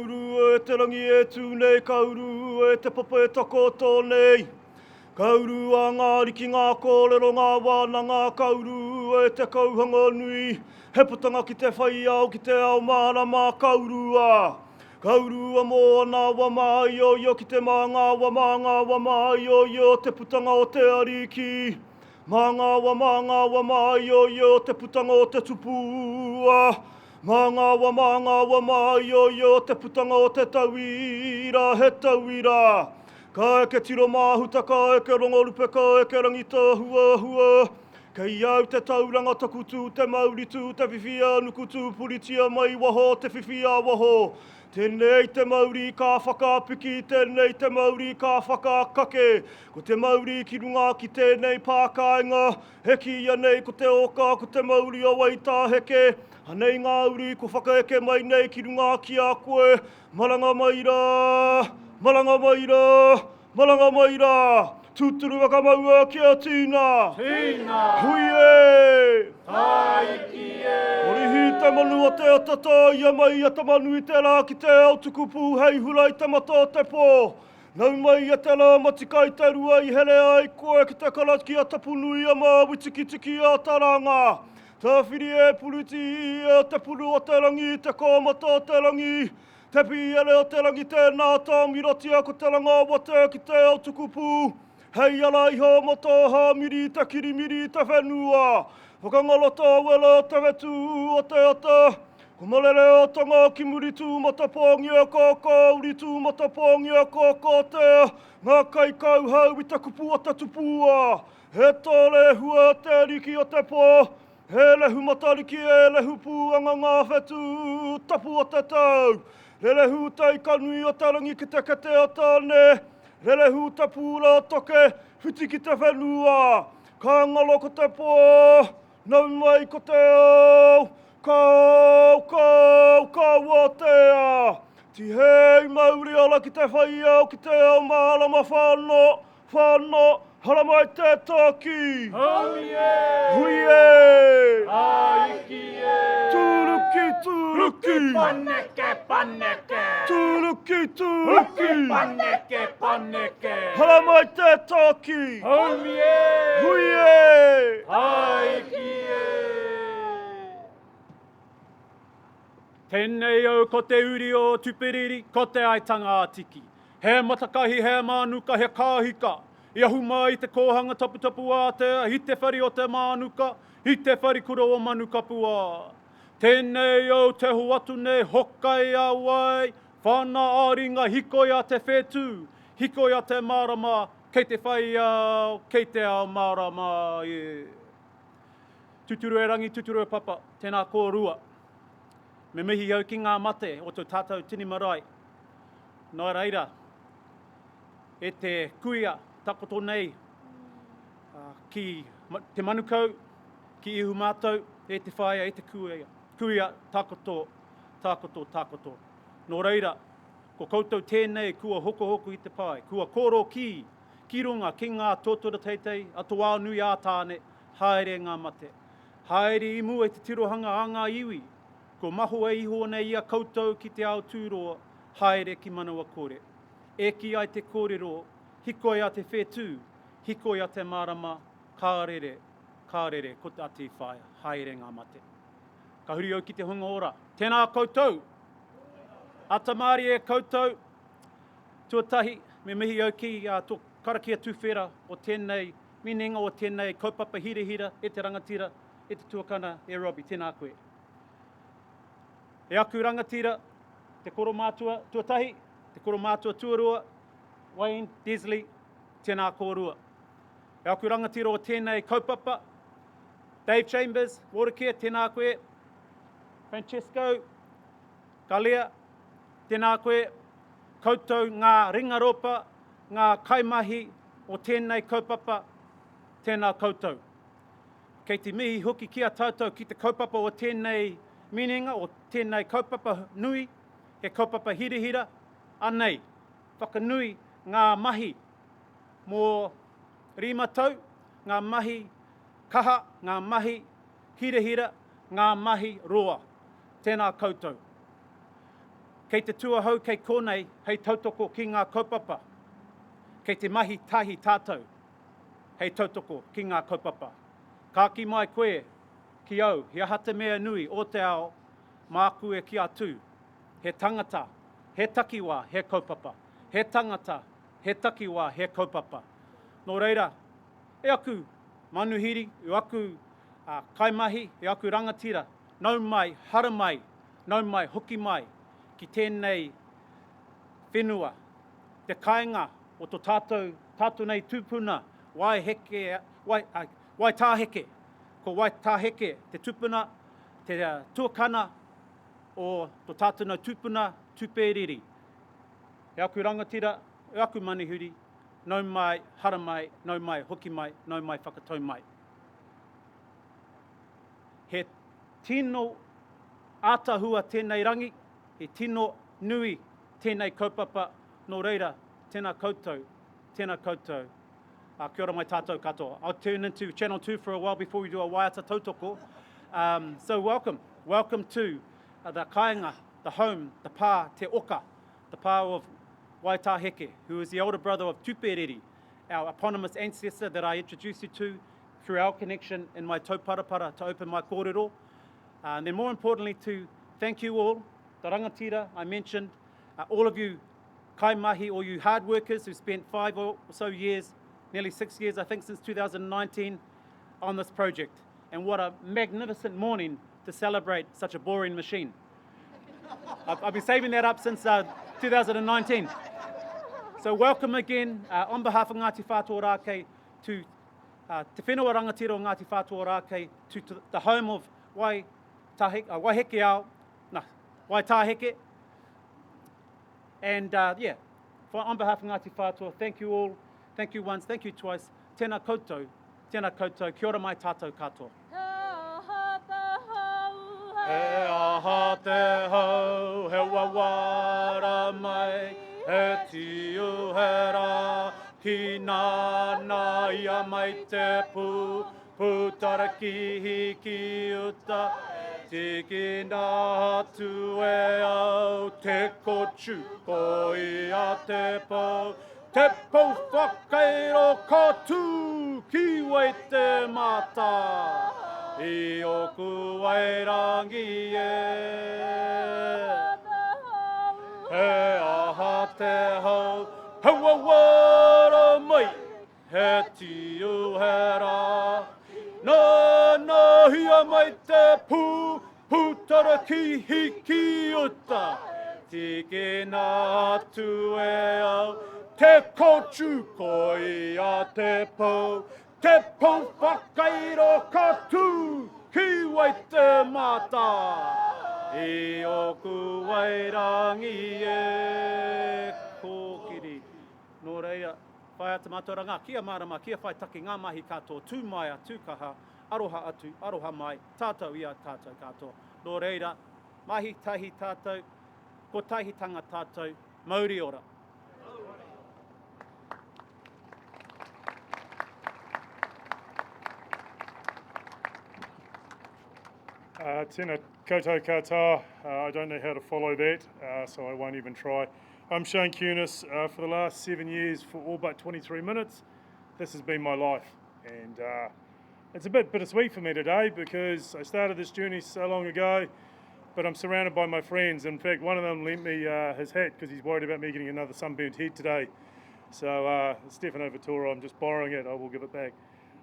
Kauru e te rangi e tūnei, kauru e te papa e tako tōnei. Kauru a ngā riki ngā kōrero ngā wānanga, kauru e te kauhanga nui. He putanga ki te whaiau ki te ao marama, kauru a. Kauru a mō ana wa māioio ki te manga wa māioio te putanga o te ariki. Manga wa māioio te putanga o te tupua. Manga wa māioio te putanga o te tauira, he tauira. Ka eke tiro māhuta, ka eke rongorupe, ka eke rangita hua. Kei au te tauranga taku tū, te mauri tū, te whiwhia nuku tū, puritia mai waho, te whiwhia waho. Tēnei te mauri ka whakapiki, tēnei te mauri ka whakakake. Ko te mauri ki runga ki tēnei pākainga, heki ia nei ko te oka, ko te mauri o waita heke. Hanei ngā uri ko whakaeke mai nei ki runga ki a koe. Maranga maira, maranga maira, maranga maira. Tūturu waka maua ki a tīna. Tīna. Hui e. Taiki e. Orihi te manu o te atata, ia mai a te manu i te rā ki te ao tukupu, hei hurai te mata o te pō. Nau mai a te rā matikai te rua i here ai koe ki te karaki a tapunui a mā witiki a taranga. Tā whiri e puruti e te puru o te rangi, te kōmata o te rangi. Te piere o te rangi tēnā tāmiratia ko te ranga wate ki te ao tukupu. Hei ala iho moto ha miri te kirimiri te whenua. Whakangalota wela te wetu o te ata. Ko malere o tonga ki muri tū mata pōngi a kōkō, uri tū mata pōngi a kōkō te. Ngā kai kau hau i te kupu o te tupua. He tōre hua te riki o te pō. He lehu matariki e lehu pūanga ngā whetu tapu o te tau. Re lehu tei kanui o te rangi ki te kete o tāne. Re lehu te pūra toke, whiti ki te whenua. Ka ngalo ko te pō, nau mai ko te au. Kau o te a. Ti hei mauri ala ki te whaiau ki te ao marama whāno. Haramai te tāki. Hui e. Hui e. Taiki e. Turuki. Paneke. Turuki. Paneke. Haramai te tāki. Hui e. Hui e. Taiki e. Tēnei au ko te uri o tupiriri, ko te aitanga atiki. He matakahi, he mānuka, he kāhika. I ahu mai te kōhanga tapu ātea, hi te whari o te mānuka, hi te whari kura o manuka pua. Tēnei au te huatu nei hokai a wai, whana āringa hikoi a te whetū, hikoi a te marama, kei te whai au, kei te ao marama. Yeah. Tuturu e rangi, tuturu e papa, tēnā kōrua. Me mihi au ki ngā mate o tō tātou tini marae. Nā reira, e te kuia, takoto nei, ki te manukau, ki ihu mātou, e te whaia, e te kuia, takoto. Nō reira, ko koutou tēnei kua hoko i te pai, kua koro ki runga ki ngā tōtura teitei, atoa nui a tāne, haere ngā mate. Haere imu e te tirohanga a ngā iwi, ko maho e iho nei ia koutou ki te ao tūroa, haere ki manawa kore. E ki ai te kōrero, hikoi a te whetū, hikoi a te marama, kārere, ko te ati whaia, haere ngā mate. Ka huri au ki te hunga ora. Tēnā koutou, atamari e koutou, tuatahi, me mihi au ki tō karakia tuwhera o tēnei, minenga o tēnei kaupapa hira, e te rangatira, e te tuakana, e Robbie, tēnā koe. E aku rangatira, te koro mātua tuatahi, te koro mātua tuarua, Wayne, Desley, tēnā kōrua. E aku rangatira o tēnei kaupapa, Dave Chambers, Wōrikea, tēnā koe, Francesco, Galea, tēnā koe, koutou ngā ringaropa, ngā kaimahi o tēnei kaupapa, tēnā koutou. Kei te mihi hoki ki a tātou ki te kaupapa o tēnei minenga, o tēnei kaupapa nui, he kaupapa hira, anei, whakanui ngā mahi mō rima tau, ngā mahi kaha, ngā mahi hira, ngā mahi roa. Tēnā koutou. Kei te tuahau kei konei, hei tautoko ki ngā kaupapa. Kei te mahi tahi tātou, hei tautoko ki ngā kaupapa. Ka ki mai koe, ki au, he aha te mea nui o te ao, māku e ki atu. He tangata, he takiwā, he kaupapa. He tangata, he takiwā, he kaupapa. Nō reira, e aku manuhiri, e aku kaimahi, e aku rangatira, nau mai, hara mai, nau mai, hoki mai, ki tēnei whenua, te kāinga o tō tātou nei tūpuna, wai tāheke, ko wai tāheke, te tūpuna, te tuakana o tō tātou nei tūpuna, tūpēriri. E aku rangatira, e aku manihuri, nau mai, hara mai, nau mai, hoki mai, nau mai, whakatau mai. He tino ātahua tēnei rangi, he tino nui tēnei kaupapa, nō reira, tēnā koutou, tēnā koutou. Kia ora mai tātou katoa. I'll turn into Channel 2 for a while before we do a waiata tautoko. So welcome to the kāinga, the home, the pā, te oka, the pā of Waitāheke, who is the older brother of Tūpereri, our eponymous ancestor that I introduced you to through our connection in my tauparapara to open my kōrero. And then more importantly, to thank you all, the rangatira I mentioned, all of you kaimahi, or you hard workers who spent 5 or so years, nearly 6 years, I think, since 2019 on this project. And what a magnificent morning to celebrate such a boring machine. I've been saving that up since 2019. So welcome again on behalf of Ngāti Whātua Rākei to Te Whenua Rangatira o Ngāti Whātua Rākei to the home of Waiheke ao, Waitāheke. And on behalf of Ngāti Whātua, thank you all, thank you once, thank you twice. Tēnā koutou, kia ora mai tātou katoa. He aha te hau, he wawara mai, he tiu he rā, ki nāna ia mai te pū, pūtara ki hiki uta, tiki nā atu e au, te kochu, ko ia te pau, te pau whakairo kotu, ki wei te mata. I oku wairangi e he aha te hau, he wawara mai, he tiu he rā, nā hia mai te pū, pūtara ki hiki uta, tiki nā atu e au, te kochu ko ia te pau, te pau whakairo katu, ki wei te mata. I oku wairangi e kōkiri. Nō reira, whai ata mātauranga, kia marama, kia whai taki ngā mahi katoa, tū maia, tūkaha, aroha atu, aroha mai, tātou ia tātou katoa. Nō reira, mahi tahi tātou, ko tahitanga tātou, mauri ora. Tēnā koutou katoa. I don't know how to follow that, so I won't even try. I'm Shane Cunis. For the last 7 years, for all but 23 minutes, this has been my life. And it's a bit bittersweet for me today because I started this journey so long ago, but I'm surrounded by my friends. In fact, one of them lent me his hat because he's worried about me getting another sunburnt head today. So Stefano Vittorio, I'm just borrowing it, I will give it back.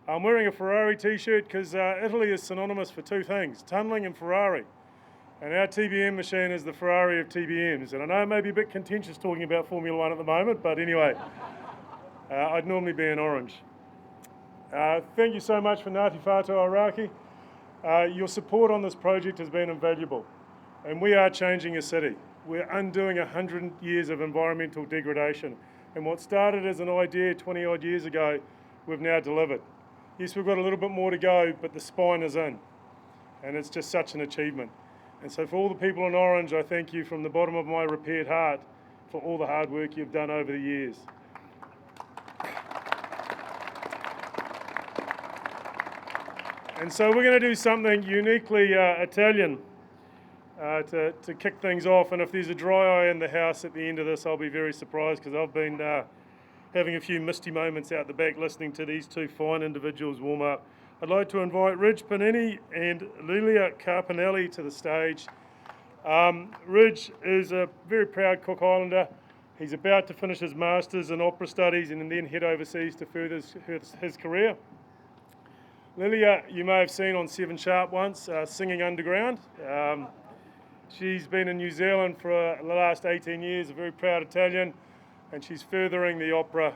I'm wearing a Ferrari t-shirt because Italy is synonymous for two things, tunnelling and Ferrari. And our TBM machine is the Ferrari of TBMs. And I know it may be a bit contentious talking about Formula One at the moment, but anyway, I'd normally be in orange. Thank you so much for Ngāti Whātua Rākei. Your support on this project has been invaluable. And we are changing a city. We're undoing 100 years of environmental degradation. And what started as an idea 20 odd years ago, we've now delivered. Yes, we've got a little bit more to go, but the spine is in. And it's just such an achievement. And so for all the people in Orange, I thank you from the bottom of my repaired heart for all the hard work you've done over the years. And so we're going to do something uniquely Italian. to kick things off. And if there's a dry eye in the house at the end of this, I'll be very surprised, because I've been having a few misty moments out the back listening to these two fine individuals warm up. I'd like to invite Ridge Panini and Lilia Carpinelli to the stage. Ridge is a very proud Cook Islander. He's about to finish his Masters in Opera Studies and then head overseas to further his career. Lilia, you may have seen on 7 Sharp once, singing underground. She's been in New Zealand for the last 18 years, a very proud Italian, and she's furthering the opera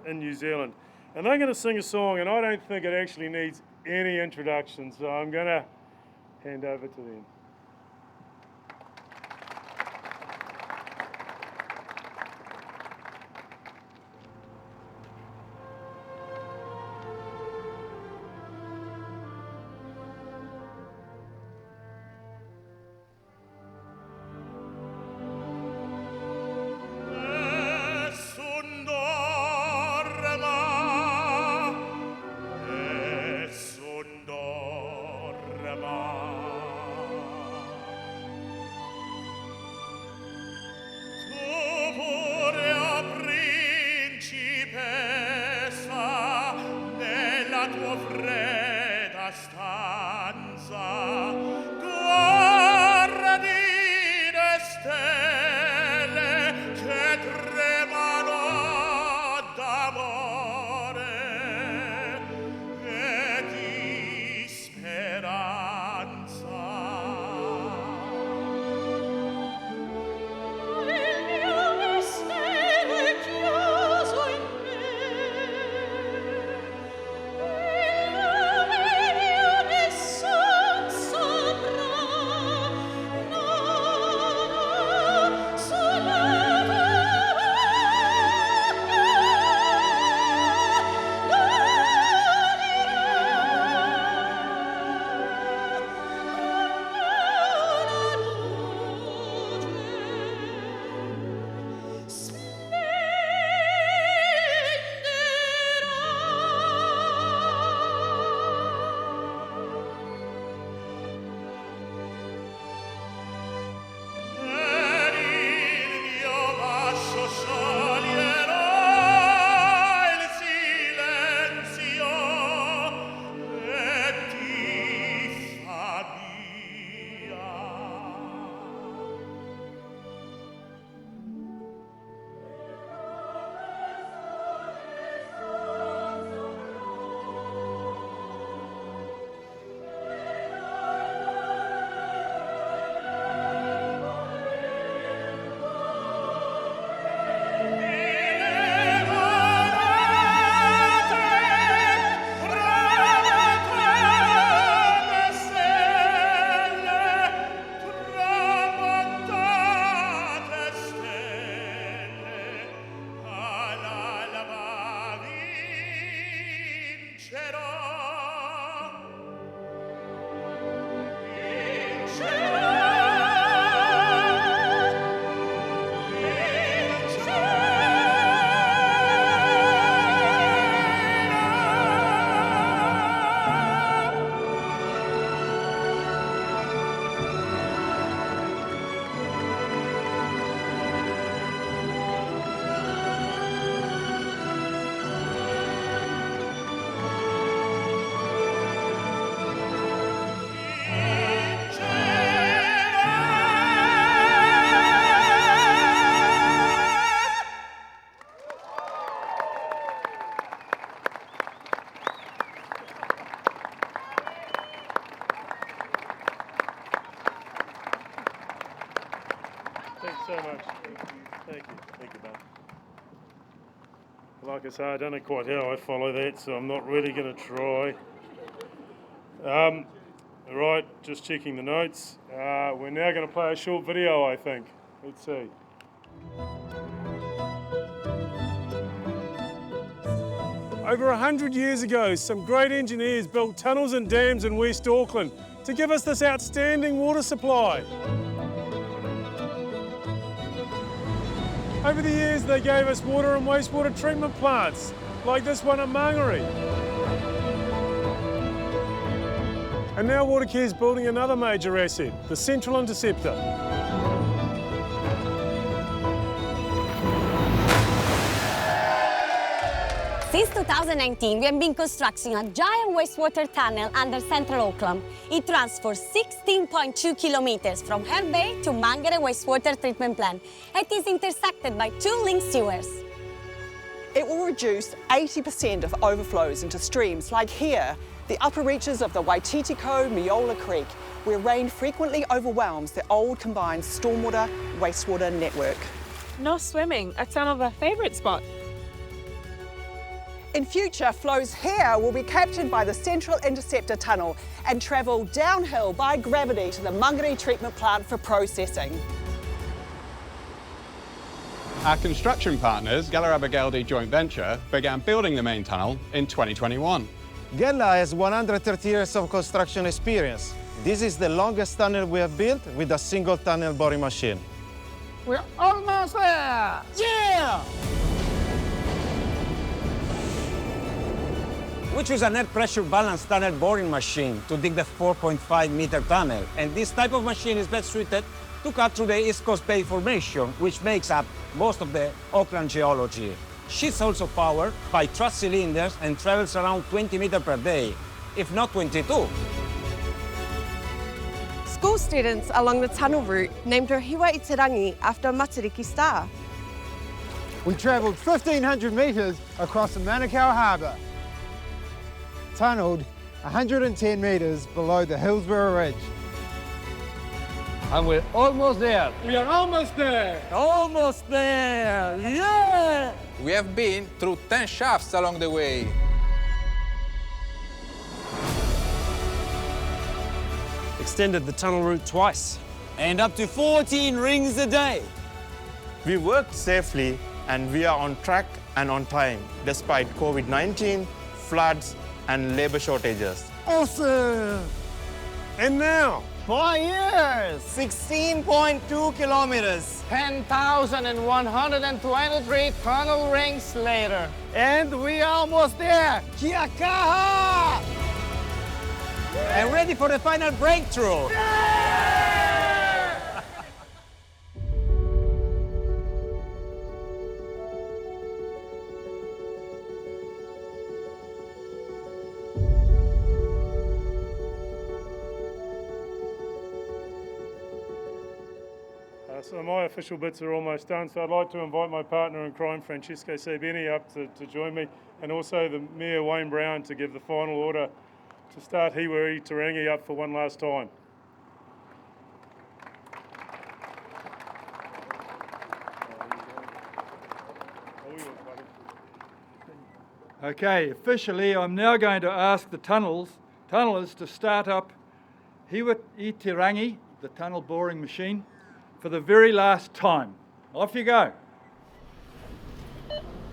in New Zealand. And they're going to sing a song, and I don't think it actually needs any introduction, so I'm going to hand over to them. Thanks so much. Thank you. Thank you, Ben. Like I say, I don't know quite how I follow that, so I'm not really going to try. Right, just checking the notes. We're now going to play a short video, I think. Let's see. Over 100 years ago, some great engineers built tunnels and dams in West Auckland to give us this outstanding water supply. Over the years, they gave us water and wastewater treatment plants, like this one at Mangere. And now Watercare is building another major asset, the Central Interceptor. Since 2019, we have been constructing a giant wastewater tunnel under central Auckland. It runs for 16.2 kilometers from Hell Bay to Mangere Wastewater Treatment Plant. It is intersected by 2 link sewers. It will reduce 80% of overflows into streams like here, the upper reaches of the Waititiko-Miola Creek, where rain frequently overwhelms the old combined stormwater-wastewater network. No swimming, it's some of our favourite spots. In future, flows here will be captured by the Central Interceptor Tunnel and travel downhill by gravity to the Mangere Treatment Plant for processing. Our construction partners, Gallaraba-Geldi Joint Venture, began building the main tunnel in 2021. Gela has 130 years of construction experience. This is the longest tunnel we have built with a single tunnel boring machine. We're almost there! Yeah! We choose a net pressure balanced tunnel boring machine to dig the 4.5 meter tunnel. And this type of machine is best suited to cut through the East Coast Bay Formation, which makes up most of the Auckland geology. She's also powered by truss cylinders and travels around 20 meters per day, if not 22. School students along the tunnel route named her Hiwa-i-te-Rangi after a Matariki star. We travelled 1,500 metres across the Manukau Harbour, tunnelled 110 metres below the Hillsborough Ridge. And we're almost there. We are almost there! Almost there! Yeah! We have been through 10 shafts along the way. Extended the tunnel route twice. And up to 14 rings a day. We worked safely and we are on track and on time, despite COVID-19, floods, and labour shortages. Awesome! And now, 5 years! 16.2 kilometers. 10,123 tunnel rings later. and we are almost there! Kia kaha! And ready for the final breakthrough. So my official bits are almost done, so I'd like to invite my partner in crime, Francesco Sabini, up to join me, and also the Mayor, Wayne Brown, to give the final order to start Hiwa-i-te-Rangi up for one last time. Okay, officially I'm now going to ask the tunnellers to start up Hiwa-i-te-Rangi, the tunnel boring machine, for the very last time. Off you go.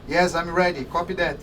Yes, I'm ready. Copy that.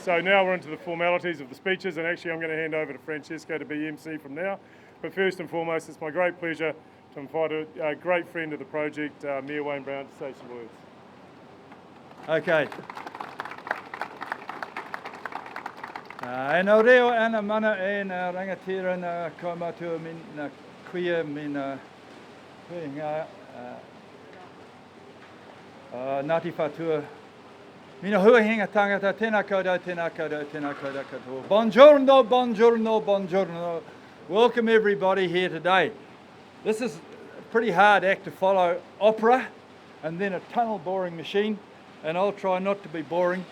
So now we're into the formalities of the speeches, and actually I'm going to hand over to Francesco to be MC from now. But first and foremost, it's my great pleasure to invite a great friend of the project, Mayor Wayne Brown, to say some words. Okay. E nau reo ana mana e nā rangatira nā kaumatua min nā kuia min nā huinga Ngāti Whātua. Mina huahinga tangata, tēnā koutou, tēnā koutou, tēnā koutou katoa. Buongiorno, buongiorno, buongiorno. Welcome everybody here today. This is a pretty hard act to follow, opera and then a tunnel boring machine, and I'll try not to be boring.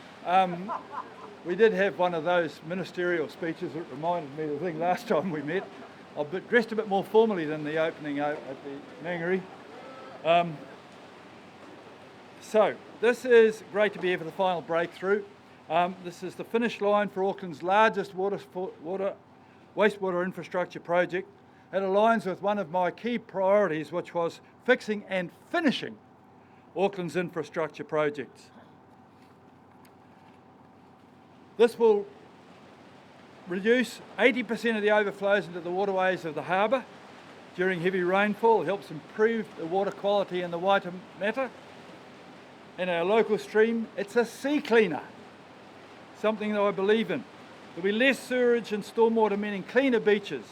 We did have one of those ministerial speeches that reminded me of the thing last time we met. I've been dressed a bit more formally than the opening at the Mangere. So, this is great to be here for the final breakthrough. This is the finish line for Auckland's largest wastewater infrastructure project. It aligns with one of my key priorities, which was fixing and finishing Auckland's infrastructure projects. This will reduce 80% of the overflows into the waterways of the harbour during heavy rainfall. It helps improve the water quality in the Hiwa-i-te-Rangi. In our local stream, it's a sea cleaner, something that I believe in. There'll be less sewerage and stormwater, meaning cleaner beaches,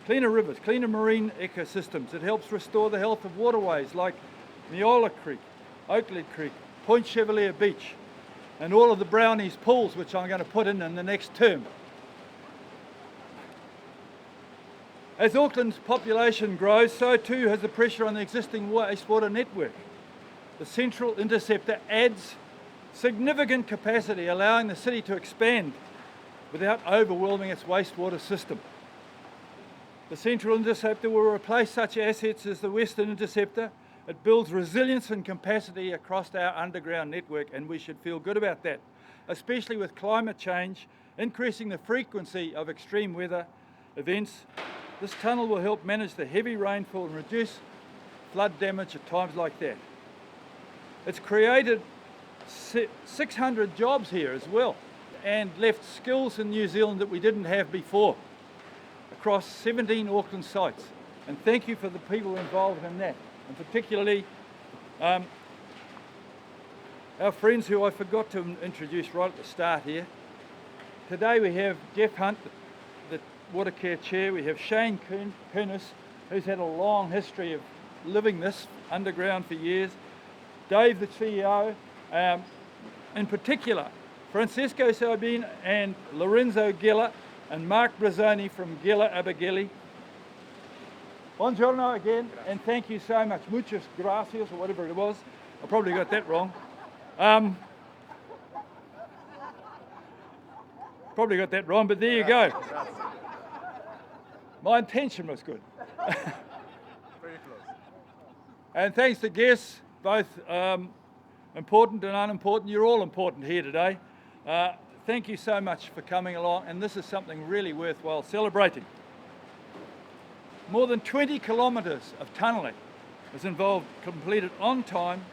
cleaner rivers, cleaner marine ecosystems. It helps restore the health of waterways like Miola Creek, Oakland Creek, Point Chevalier Beach, and all of the Brownies pools, which I'm going to put in the next term. As Auckland's population grows, so too has the pressure on the existing wastewater network. The central interceptor adds significant capacity, allowing the city to expand without overwhelming its wastewater system. The central interceptor will replace such assets as the western interceptor. It builds resilience and capacity across our underground network, and we should feel good about that, especially with climate change increasing the frequency of extreme weather events. This tunnel will help manage the heavy rainfall and reduce flood damage at times like that. It's created 600 jobs here as well, and left skills in New Zealand that we didn't have before across 17 Auckland sites. And thank you for the people involved in that, and particularly our friends who I forgot to introduce right at the start here. Today we have Jeff Hunt, the Watercare Chair. We have Shane Kunis, who's had a long history of living this underground for years. Dave, the CEO, in particular, Francesco Sabine and Lorenzo Geller and Mark Brazzoni from Geller Abergele. Buongiorno again, and thank you so much. Muchas gracias, or whatever it was. I probably got that wrong. Probably got that wrong, but there you go. My intention was good. Very close. And thanks to guests, both important and unimportant. You're all important here today. Thank you so much for coming along, and this is something really worthwhile celebrating. More than 20 kilometres of tunnelling is involved, completed on time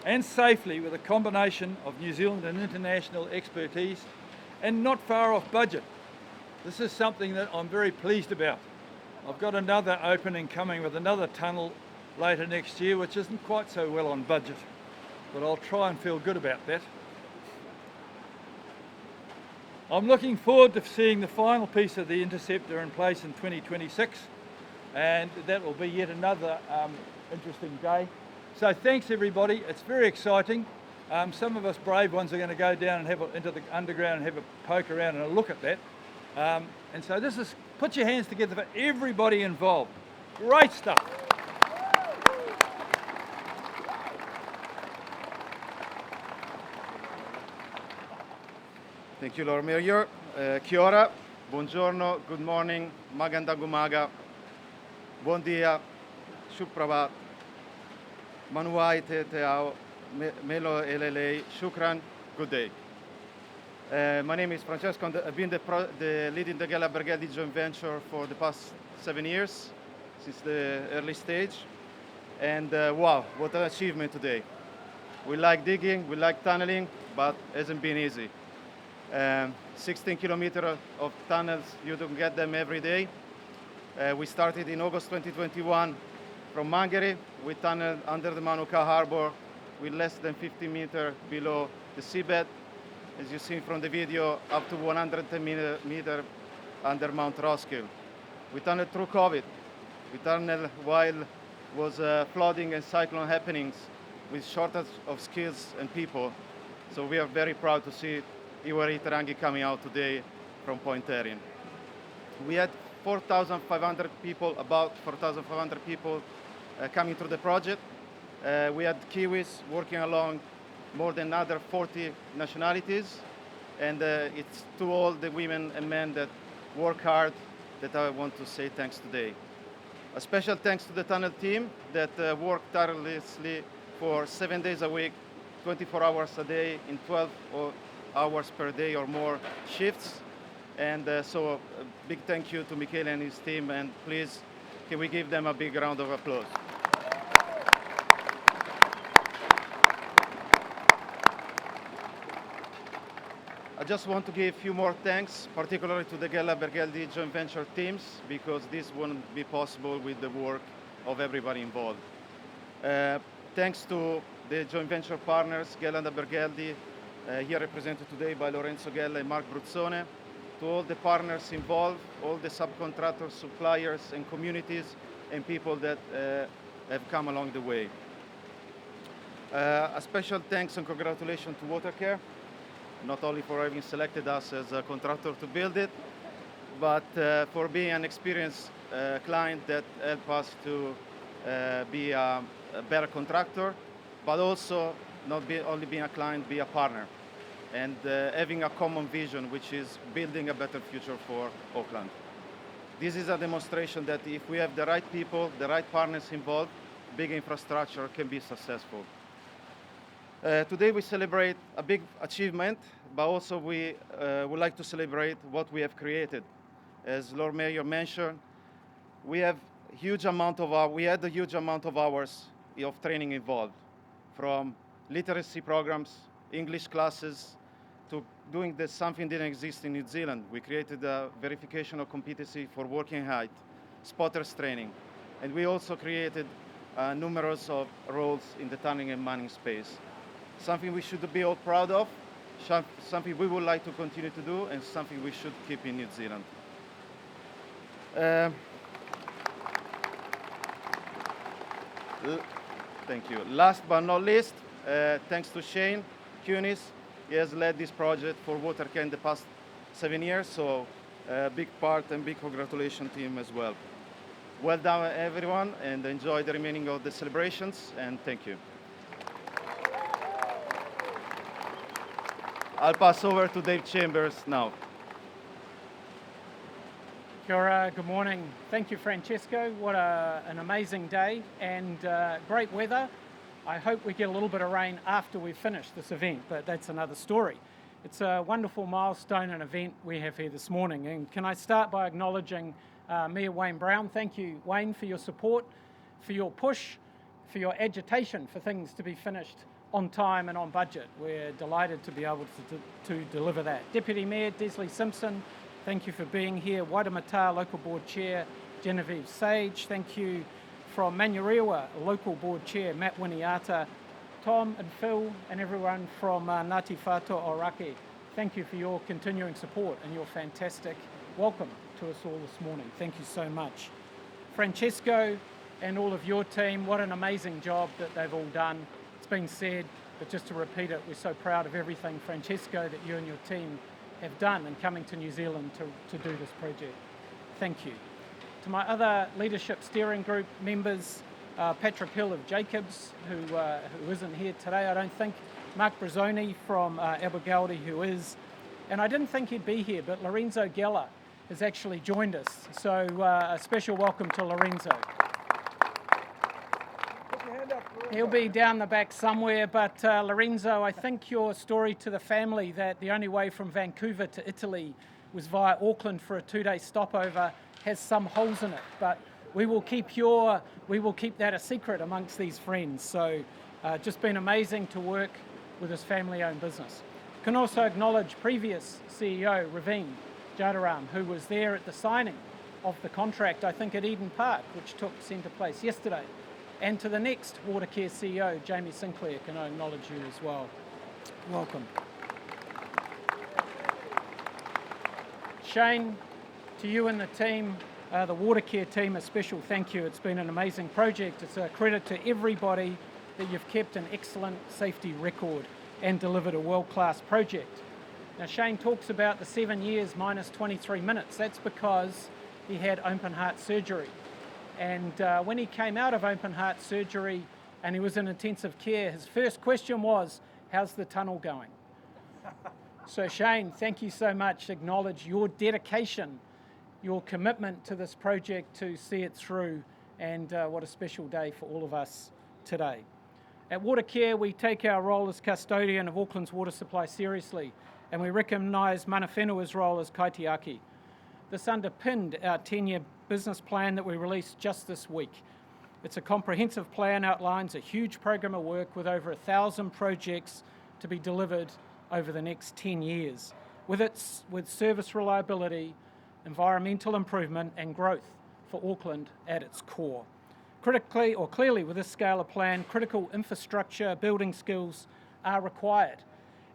and safely with a combination of New Zealand and international expertise, and not far off budget. This is something that I'm very pleased about. I've got another opening coming with another tunnel later next year, which isn't quite so well on budget, but I'll try and feel good about that. I'm looking forward to seeing the final piece of the interceptor in place in 2026, and that will be yet another interesting day. So thanks everybody, it's very exciting. Some of us brave ones are going to go down and into the underground and have a poke around and a look at that. And so this is, put your hands together for everybody involved. Great stuff. Thank you, Lord Mayor. Kia ora, buongiorno, good morning, maganda gumaga, bon dia, shupravat, manuai te ao, melo elelei, shukran, good day. My name is Francesco. I've been the leading the Geller Abergele joint venture for the past 7 years, since the early stage. And wow, what an achievement today. We like digging, we like tunneling, but it hasn't been easy. 16 kilometers of tunnels, you don't get them every day. We started in August 2021 from Mangere. We tunneled under the Manuka Harbor with less than 50 meters below the seabed. As you see from the video, up to 110 meters under Mount Roskill. We tunneled through COVID. We tunneled while was flooding and cyclone happenings with shortage of skills and people. So we are very proud to see Hiwa-i-te-Rangi coming out today from Point Erin. We had 4,500 people, about 4,500 people coming through the project. We had Kiwis working along more than other 40 nationalities. And it's to all the women and men that work hard that I want to say thanks today. A special thanks to the tunnel team that worked tirelessly for 7 days a week, 24 hours a day, in 12 hours per day or more shifts. And so a big thank you to Michele and his team, and please, can we give them a big round of applause? I just want to give a few more thanks, particularly to the Geller Abergele joint venture teams, because this wouldn't be possible with the work of everybody involved. Thanks to the joint venture partners, Geller Abergele, here represented today by Lorenzo Geller and Mark Brazzoni, to all the partners involved, all the subcontractors, suppliers, and communities, and people that have come along the way. A special thanks and congratulations to Watercare, not only for having selected us as a contractor to build it, but for being an experienced client that helped us to be a better contractor, but also not only being a client, be a partner, and having a common vision, which is building a better future for Auckland. This is a demonstration that if we have the right people, the right partners involved, big infrastructure can be successful. Today we celebrate a big achievement, but also we would like to celebrate what we have created. As Lord Mayor mentioned, we had a huge amount of hours of training involved, from literacy programs, English classes, to doing something that didn't exist in New Zealand. We created a verification of competency for working height, spotters training, and we also created numerous of roles in the tunneling and mining space. something we should be all proud of, something we would like to continue to do, and something we should keep in New Zealand. Thank you. Last but not least, thanks to Shane Kunis. He has led this project for Watercare in the past 7 years, so big part and big congratulations to him as well. Well done, everyone, and enjoy the remaining of the celebrations, and thank you. I'll pass over to Dave Chambers now. Kia ora, good morning. Thank you, Francesco. What an amazing day and great weather. I hope we get a little bit of rain after we finish this event, but that's another story. It's a wonderful milestone and event we have here this morning. And can I start by acknowledging Mayor Wayne Brown. Thank you, Wayne, for your support, for your push, for your agitation for things to be finished on time and on budget. We're delighted to be able to deliver that. Deputy Mayor Desley Simpson, thank you for being here. Waitemata Local Board Chair Genevieve Sage, thank you from Manurewa Local Board Chair Matt Winiata, Tom and Phil and everyone from Ngāti Whātua Orake. Thank you for your continuing support and your fantastic welcome to us all this morning. Thank you so much. Francesco and all of your team, what an amazing job that they've all done. It's been said, but just to repeat it, we're so proud of everything, Francesco, that you and your team have done in coming to New Zealand to do this project. Thank you. To my other leadership steering group members, Patrick Hill of Jacobs, who isn't here today, I don't think, Mark Brazzoni from Abergaudi, who is, and I didn't think he'd be here, but Lorenzo Geller has actually joined us, so a special welcome to Lorenzo. He'll be down the back somewhere, but Lorenzo, I think your story to the family that the only way from Vancouver to Italy was via Auckland for a 2-day stopover has some holes in it, but we will keep that a secret amongst these friends. So just been amazing to work with this family-owned business. Can also acknowledge previous CEO, Raveen Jadaram, who was there at the signing of the contract, I think at Eden Park, which took centre place yesterday. And to the next Watercare CEO, Jamie Sinclair, can I acknowledge you as well. Welcome. Shane, to you and the team, the Watercare team, a special thank you. It's been an amazing project. It's a credit to everybody that you've kept an excellent safety record and delivered a world-class project. Now, Shane talks about the 7 years minus 23 minutes. That's because he had open heart surgery. And when he came out of open heart surgery and he was in intensive care, his first question was, how's the tunnel going? So Shane, thank you so much. Acknowledge your dedication, your commitment to this project to see it through, and what a special day for all of us today. At Watercare, we take our role as custodian of Auckland's water supply seriously, and we recognise Mana Whenua's role as kaitiaki. This underpinned our 10-year business plan that we released just this week. It's a comprehensive plan, outlines a huge program of work with over 1,000 projects to be delivered over the next 10 years, with service reliability, environmental improvement and growth for Auckland at its core. Clearly with this scale of plan, critical infrastructure, building skills are required.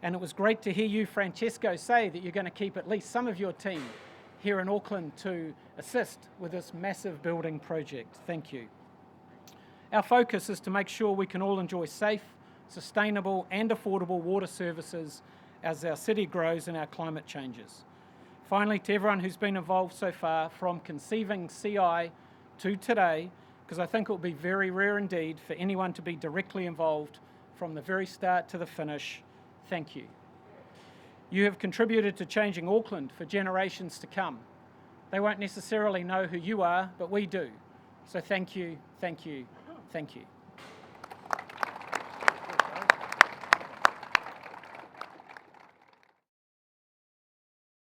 And it was great to hear you, Francesco, say that you're going to keep at least some of your team here in Auckland to assist with this massive building project. Thank you. Our focus is to make sure we can all enjoy safe, sustainable and affordable water services as our city grows and our climate changes. Finally, to everyone who's been involved so far, from conceiving CI to today, because I think it will be very rare indeed for anyone to be directly involved from the very start to the finish, thank you. You have contributed to changing Auckland for generations to come. They won't necessarily know who you are, but we do. So thank you, thank you, thank you.